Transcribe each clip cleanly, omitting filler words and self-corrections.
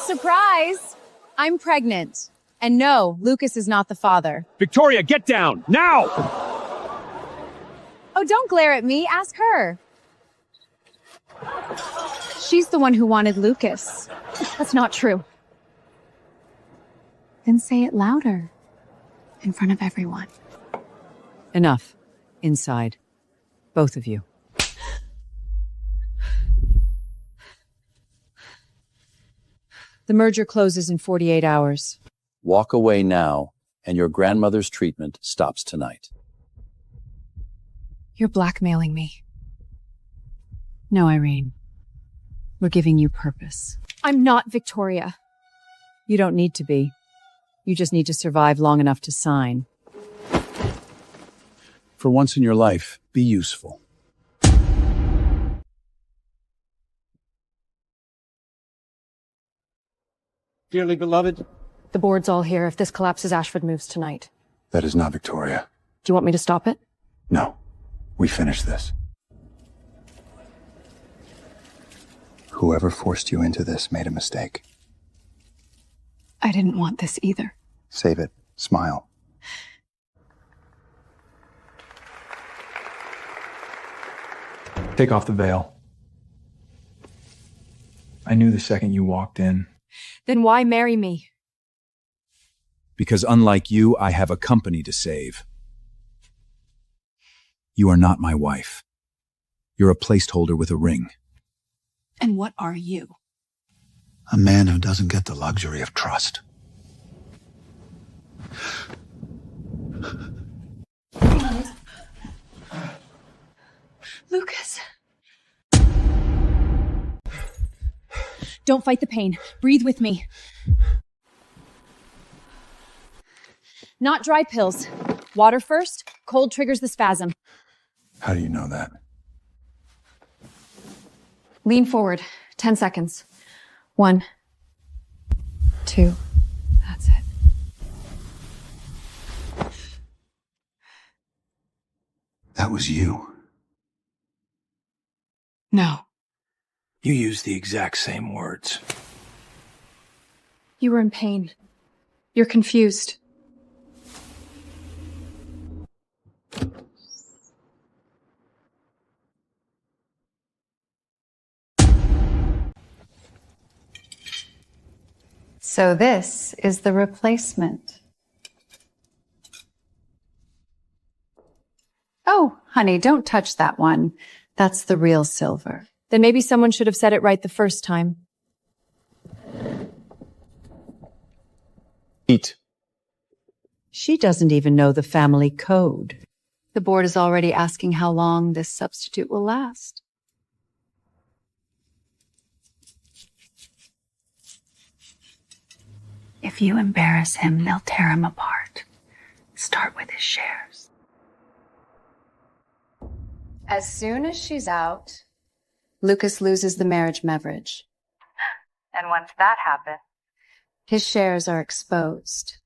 Surprise! I'm pregnant. And no, Lucas is not the father. Victoria, get down! Now! Oh, don't glare at me. Ask her. She's the one who wanted Lucas. That's not true. Then say it louder. In front of everyone. Enough. Inside. Both of you. The merger closes in 48 hours. Walk away now, and your grandmother's treatment stops tonight. You're blackmailing me. No, Irene. We're giving you purpose. I'm not Victoria. You don't need to be. You just need to survive long enough to sign. For once in your life, be useful. Dearly beloved, The board's all here. If this collapses, Ashford moves tonight. That is not Victoria. Do you want me to stop it? No. We finish this. Whoever forced you into this made a mistake. I didn't want this either. Save it. Smile. Take off the veil. I knew the second you walked in. Then why marry me? Because unlike you, I have a company to save. You are not my wife. You're a placeholder with a ring. And what are you? A man who doesn't get the luxury of trust. Lucas. Don't fight the pain. Breathe with me. Not dry pills. Water first. Cold triggers the spasm. How do you know that? Lean forward. 10 seconds. 1, 2. That's it. That was you. No. you used the exact same words. You were in pain. You're confused. So this is the replacement. Oh, honey, don't touch that one. That's the real silver. Then maybe someone should have said it right the first time. Eat. She doesn't even know the family code. The board is already asking how long this substitute will last. If you embarrass him, they'll tear him apart. Start with his shares. As soon as she's out, Lucas loses the marriage leverage. And once that happens, his shares are exposed.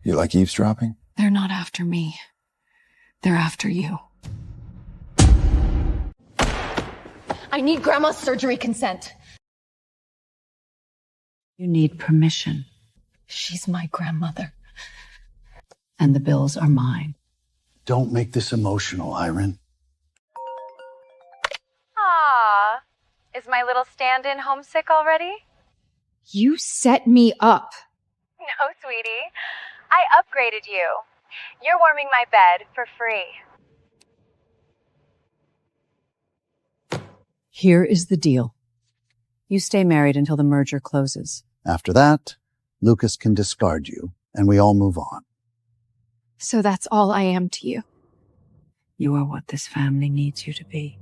You like eavesdropping? They're not after me. They're after you. I need Grandma's surgery consent. You need permission. She's my grandmother. And the bills are mine. Don't make this emotional, Irene. Aw, is my little stand-in homesick already? You set me up. No, sweetie. I upgraded you. You're warming my bed for free. Here is the deal. You stay married until the merger closes. After that, Lucas can discard you, and we all move on. So that's all I am to you. You are what this family needs you to be.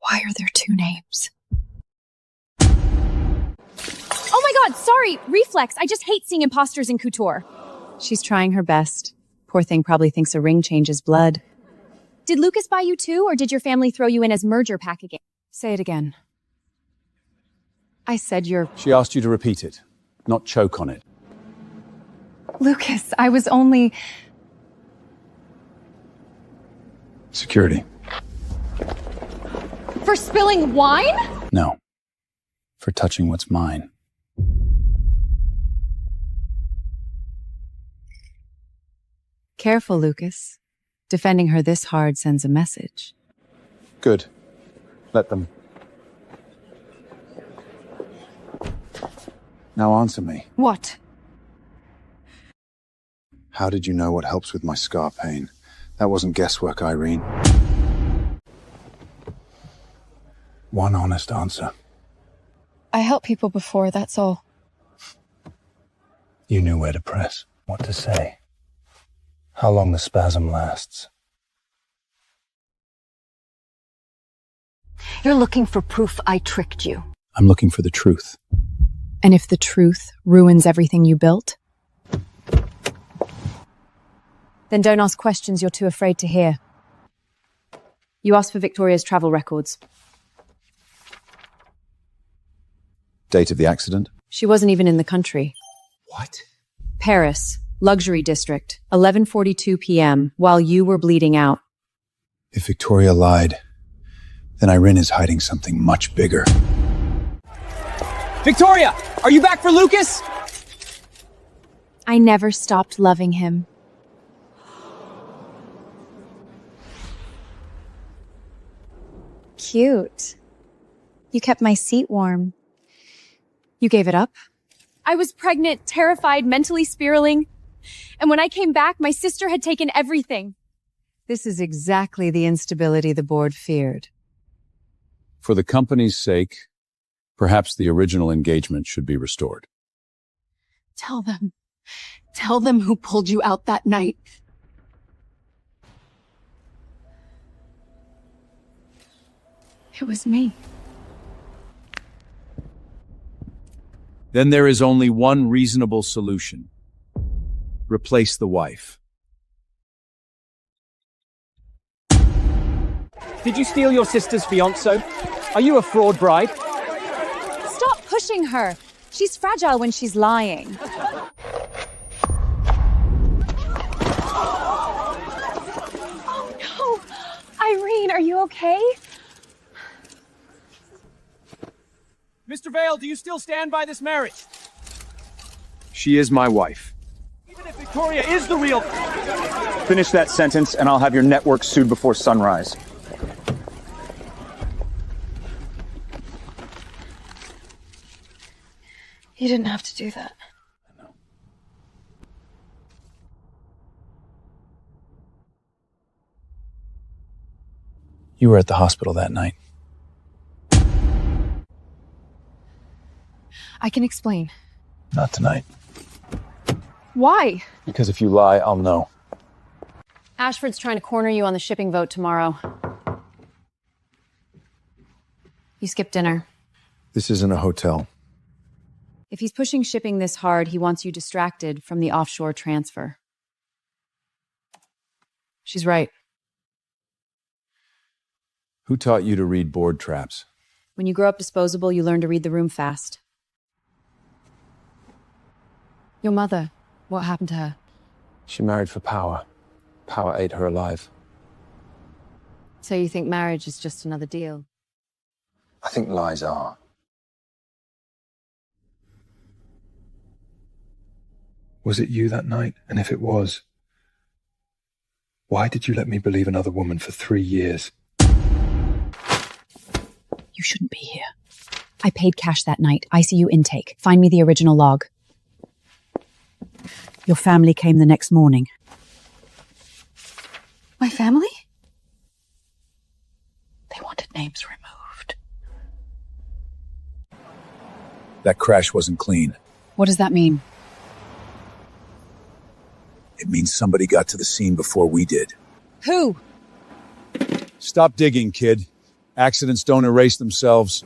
Why are there two names? Oh my god, sorry! Reflex! I just hate seeing imposters in couture. She's trying her best. Poor thing probably thinks a ring changes blood. Did Lucas buy you too, or did your family throw you in as merger pack again? Say it again. I said you're... She asked you to repeat it. not choke on it. Lucas, I was only... Security. For spilling wine? No. For touching what's mine. Careful, Lucas. Defending her this hard sends a message. Good. Let them. Now answer me. What? How did you know what helps with my scar pain? That wasn't guesswork, Irene. One honest answer. I helped people before, that's all. You knew where to press, what to say, how long the spasm lasts. You're looking for proof I tricked you. I'm looking for the truth. And if the truth ruins everything you built? Then don't ask questions you're too afraid to hear. You asked for Victoria's travel records. Date of the accident? She wasn't even in the country. What? Paris, luxury district, 11:42 p.m., while you were bleeding out. If Victoria lied, then Irene is hiding something much bigger. Victoria, are you back for Lucas? I never stopped loving him. Cute. You kept my seat warm. You gave it up? I was pregnant, terrified, mentally spiraling. And when I came back, my sister had taken everything. This is exactly the instability the board feared. For the company's sake, perhaps the original engagement should be restored. Tell them who pulled you out that night. It was me. Then there is only one reasonable solution. Replace the wife. Did you steal your sister's fiancé? Are you a fraud bride? Stop pushing her. She's fragile when she's lying. Oh no! Irene, are you okay? Mr. Vale, do you still stand by this marriage? She is my wife. Even if Victoria is the real... Finish that sentence and I'll have your network sued before sunrise. You didn't have to do that. You were at the hospital that night. I can explain. Not tonight. Why? Because if you lie, I'll know. Ashford's trying to corner you on the shipping vote tomorrow. You skipped dinner. This isn't a hotel. If he's pushing shipping this hard, he wants you distracted from the offshore transfer. She's right. Who taught you to read board traps? When you grow up disposable, you learn to read the room fast. Your mother, what happened to her? She married for power. Power ate her alive. So you think marriage is just another deal? I think lies are. Was it you that night? And if it was, why did you let me believe another woman for 3 years? You shouldn't be here. I paid cash that night. ICU intake. Find me the original log. Your family came the next morning. My family? They wanted names removed. That crash wasn't clean. What does that mean? It means somebody got to the scene before we did. Who? Stop digging, kid. Accidents don't erase themselves.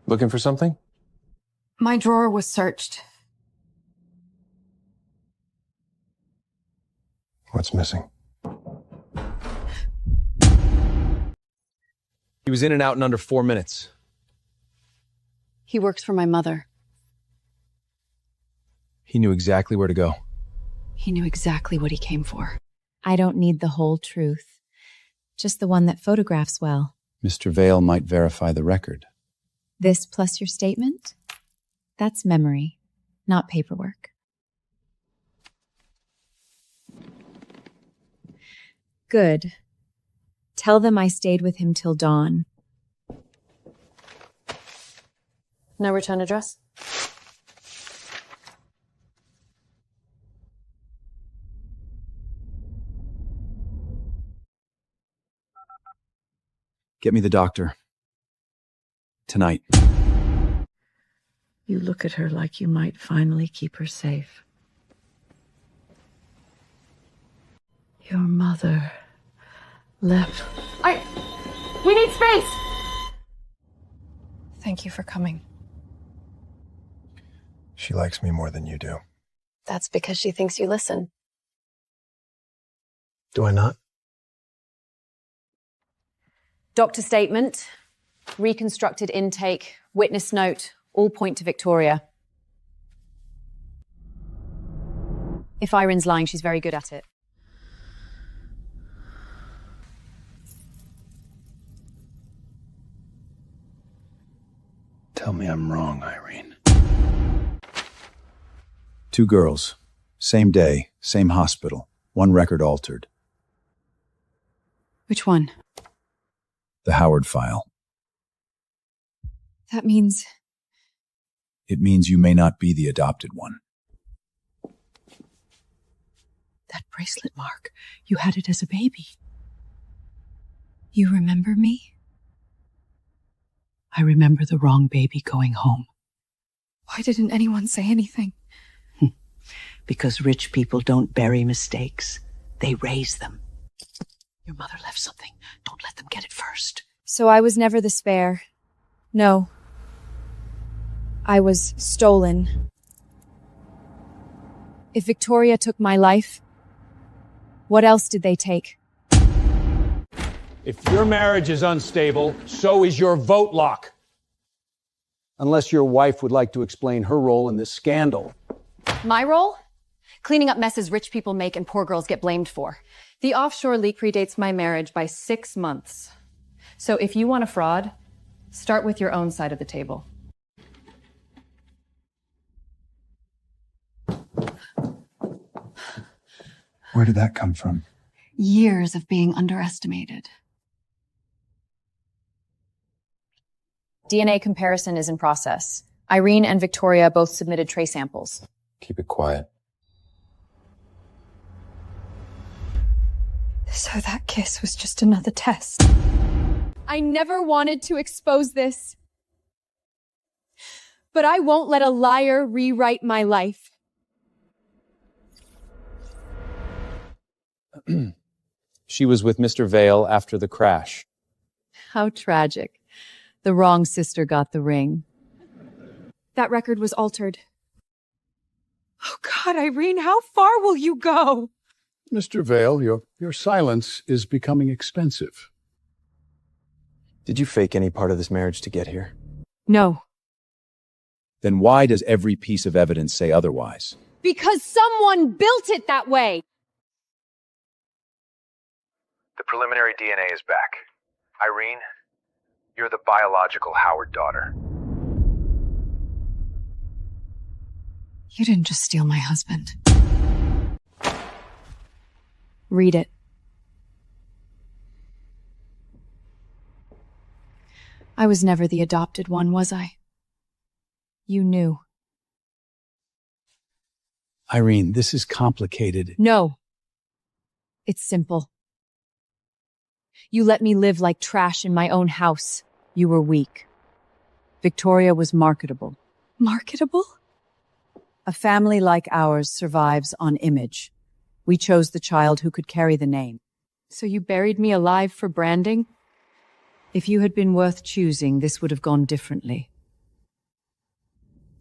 Looking for something? My drawer was searched. What's missing? He was in and out in under 4 minutes. He works for my mother. He knew exactly where to go. He knew exactly what he came for. I don't need the whole truth. Just the one that photographs well. Mr. Vale might verify the record. This plus your statement? That's memory, not paperwork. Good. Tell them I stayed with him till dawn. No return address? Get me the doctor. Tonight. You look at her like you might finally keep her safe. Your mother left. We need space! Thank you for coming. She likes me more than you do. That's because she thinks you listen. Do I not? Doctor statement, reconstructed intake, witness note, all point to Victoria. If Irene's lying, she's very good at it. Tell me I'm wrong, Irene. 2 girls. Same day, same hospital. 1 record altered. Which one? The Howard file. That means... It means you may not be the adopted one. That bracelet mark. You had it as a baby. You remember me? I remember the wrong baby going home. Why didn't anyone say anything? Because rich people don't bury mistakes. They raise them. Your mother left something. Don't let them get it first. So I was never the spare. No. I was stolen. If Victoria took my life, what else did they take? If your marriage is unstable, so is your vote lock. Unless your wife would like to explain her role in this scandal. My role? Cleaning up messes rich people make and poor girls get blamed for. The offshore leak predates my marriage by 6 months. So if you want a fraud, start with your own side of the table. Where did that come from? Years of being underestimated. DNA comparison is in process. Irene and Victoria both submitted trace samples. Keep it quiet. So that kiss was just another test. I never wanted to expose this. But I won't let a liar rewrite my life. She was with Mr. Vale after the crash. How tragic. The wrong sister got the ring. That record was altered. Oh God, Irene, how far will you go? Mr. Vale, your silence is becoming expensive. Did you fake any part of this marriage to get here? No. Then why does every piece of evidence say otherwise? Because someone built it that way! The preliminary DNA is back. Irene, you're the biological Howard daughter. You didn't just steal my husband. Read it. I was never the adopted one, was I? You knew. Irene, this is complicated. No. It's simple. You let me live like trash in my own house. You were weak. Victoria was marketable. Marketable? A family like ours survives on image. We chose the child who could carry the name. So you buried me alive for branding? If you had been worth choosing, this would have gone differently.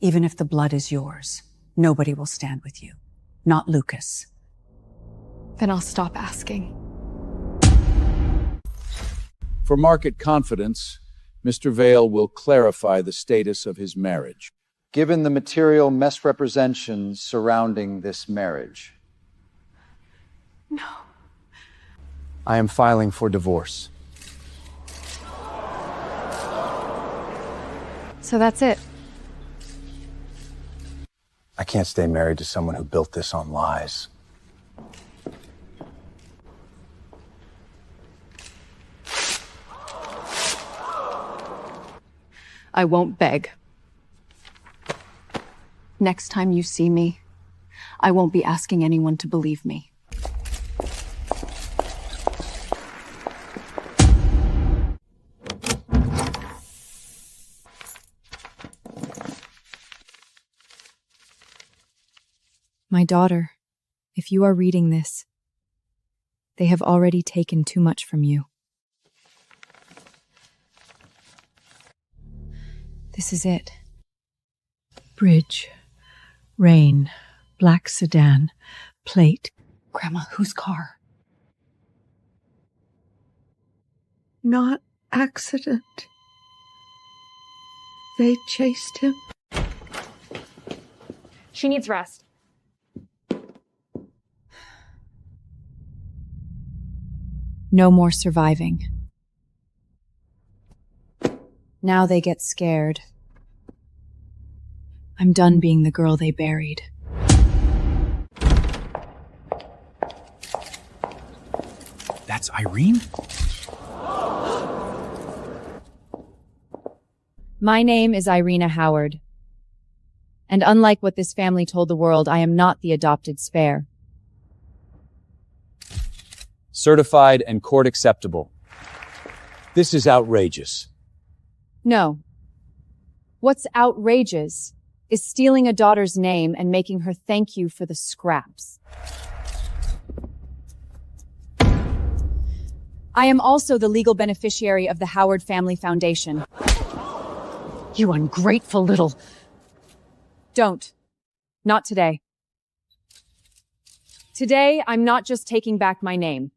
Even if the blood is yours, nobody will stand with you. Not Lucas. Then I'll stop asking. For market confidence, Mr. Vale will clarify the status of his marriage. Given the material misrepresentations surrounding this marriage, No. I am filing for divorce. So that's it. I can't stay married to someone who built this on lies. I won't beg. Next time you see me, I won't be asking anyone to believe me. My daughter, if you are reading this, they have already taken too much from you. This is it. Bridge, rain, black sedan, plate. Grandma, whose car? Not accident. They chased him. She needs rest. No more surviving. Now they get scared. I'm done being the girl they buried. That's Irene? My name is Irina Howard. And unlike what this family told the world, I am not the adopted spare. Certified and court acceptable. This is outrageous. No. What's outrageous is stealing a daughter's name and making her thank you for the scraps. I am also the legal beneficiary of the Howard Family Foundation. You ungrateful little... Don't. Not today. Today, I'm not just taking back my name.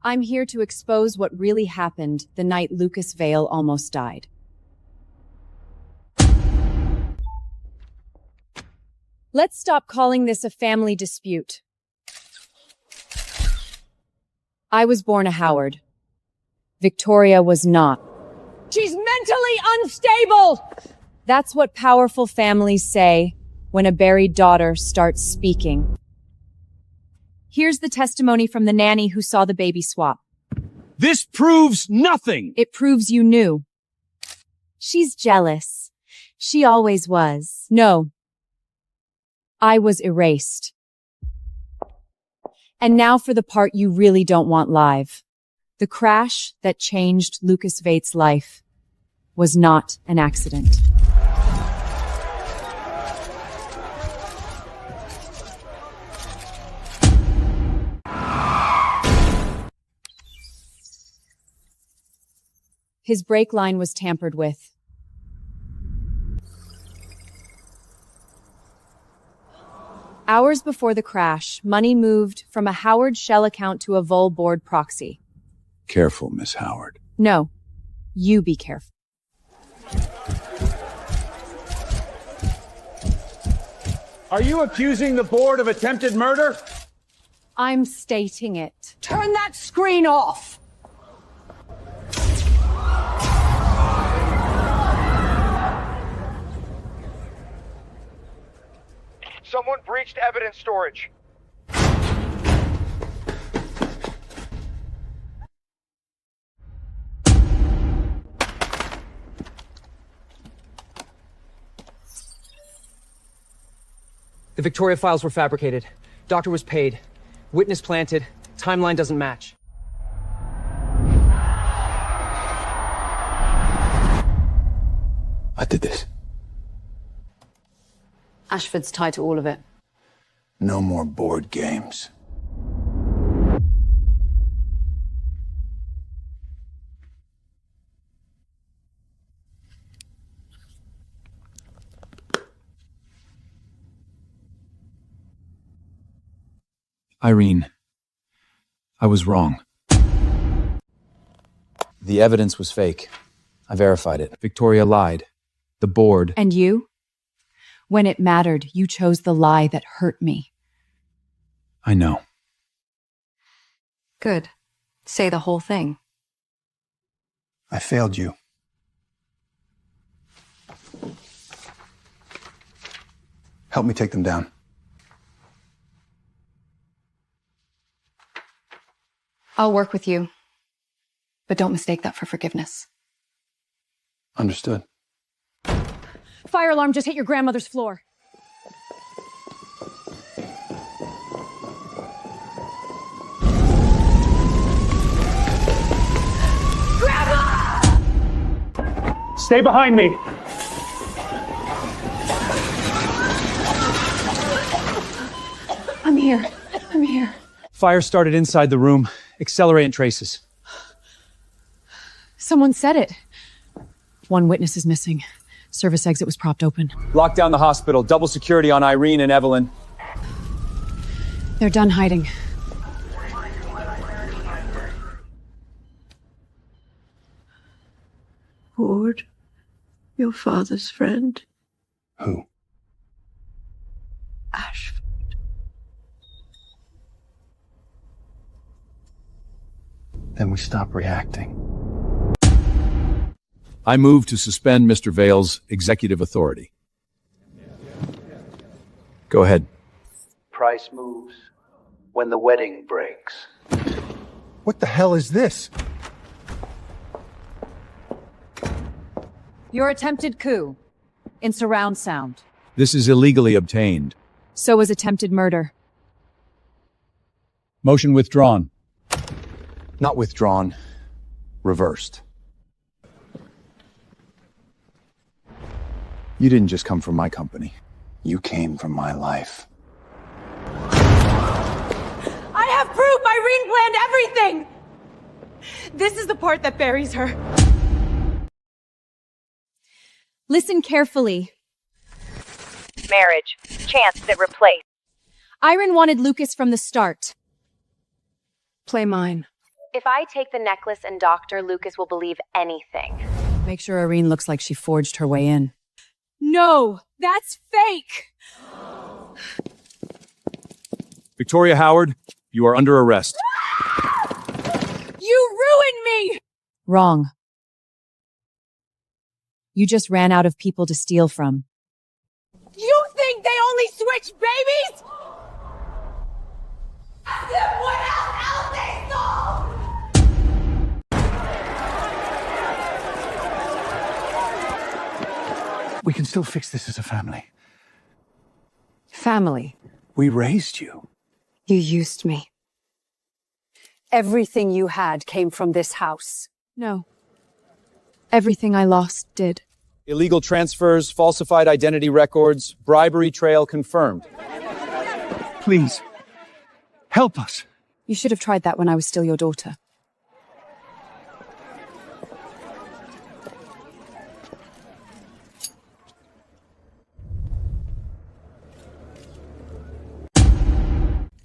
I'm here to expose what really happened the night Lucas Vale almost died. Let's stop calling this a family dispute. I was born a Howard. Victoria was not. She's mentally unstable! That's what powerful families say when a buried daughter starts speaking. Here's the testimony from the nanny who saw the baby swap. This proves nothing! It proves you knew. She's jealous. She always was. No. I was erased. And now for the part you really don't want live. The crash that changed Lucas Vate's life was not an accident. His brake line was tampered with. Hours before the crash, money moved from a Howard Shell account to a Vol board proxy. Careful, Miss Howard. No, you be careful. Are you accusing the board of attempted murder? I'm stating it. Turn that screen off! Someone breached evidence storage. The Victoria files were fabricated. Doctor was paid. Witness planted. Timeline doesn't match. I did this. Ashford's tied to all of it. No more board games. Irene, I was wrong. The evidence was fake. I verified it. Victoria lied. The board. And you? When it mattered, you chose the lie that hurt me. I know. Good. Say the whole thing. I failed you. Help me take them down. I'll work with you. But don't mistake that for forgiveness. Understood. Fire alarm just hit your grandmother's floor. Stay behind me. I'm here. I'm here. Fire started inside the room. Accelerate and traces. Someone said it. One witness is missing. Service exit was propped open. Lock down the hospital. Double security on Irene and Evelyn. They're done hiding. Ford, your father's friend. Who? Ashford. Then we stop reacting. I move to suspend Mr. Vale's executive authority. Go ahead. Price moves when the wedding breaks. What the hell is this? Your attempted coup. In surround sound. This is illegally obtained. So was attempted murder. Motion withdrawn. Not withdrawn. Reversed. You didn't just come from my company. You came from my life. I have proof Irene planned everything! This is the part that buries her. Listen carefully. Marriage. Chance that replace. Irene wanted Lucas from the start. Play mine. If I take the necklace and doctor, Lucas will believe anything. Make sure Irene looks like she forged her way in. No, that's fake! Victoria Howard, you are under arrest. You ruined me! Wrong. You just ran out of people to steal from. You think they only switch babies? Then what else they stole? We can still fix this as a family. Family. We raised you. You used me. Everything you had came from this house. No. Everything I lost did. Illegal transfers, falsified identity records, bribery trail confirmed. Please, help us. You should have tried that when I was still your daughter.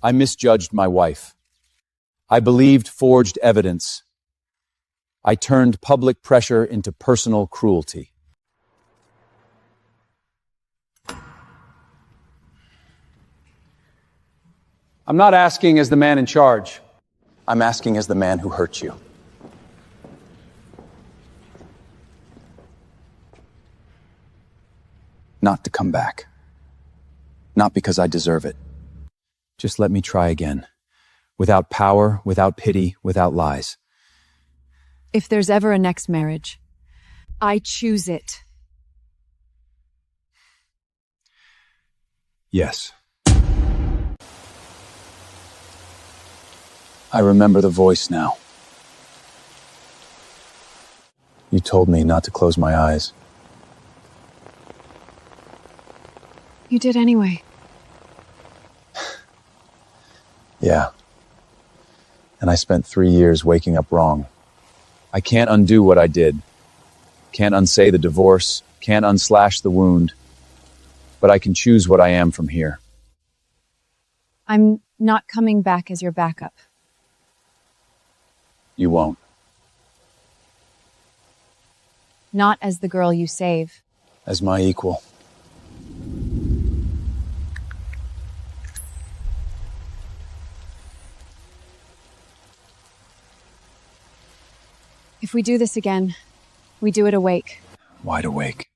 I misjudged my wife. I believed forged evidence. I turned public pressure into personal cruelty. I'm not asking as the man in charge. I'm asking as the man who hurt you. Not to come back. Not because I deserve it. Just let me try again. Without power, without pity, without lies. If there's ever a next marriage, I choose it. Yes. I remember the voice now. You told me not to close my eyes. You did anyway. Yeah. And I spent 3 years waking up wrong. I can't undo what I did. Can't unsay the divorce. Can't unslash the wound. But I can choose what I am from here. I'm not coming back as your backup. You won't. Not as the girl you save. As my equal. If we do this again, we do it awake. Wide awake.